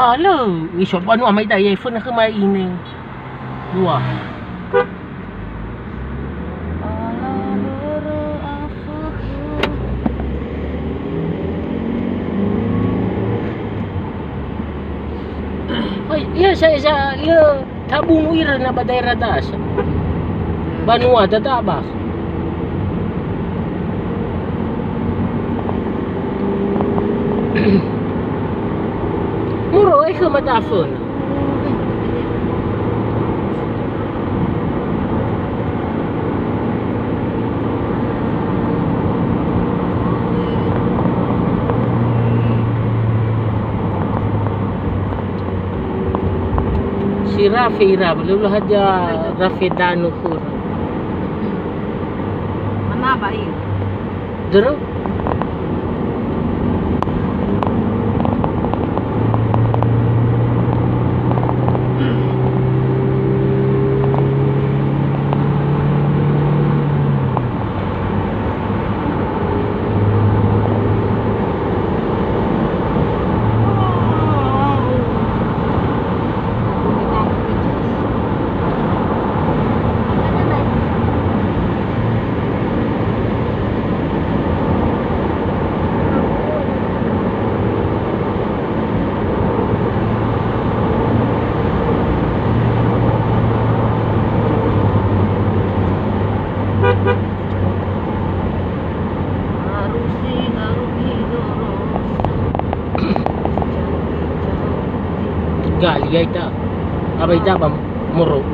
Hala, isop ano may daya iPhone na kumain. Dua. Ay, iya sa iya tabung ira na baday radas. Banua dadabas. Muro ay kumatafon. Si Rafi belum aja Rafi Danu kur. Mana bayi? Dero? Gali ita. Abay jabam muro.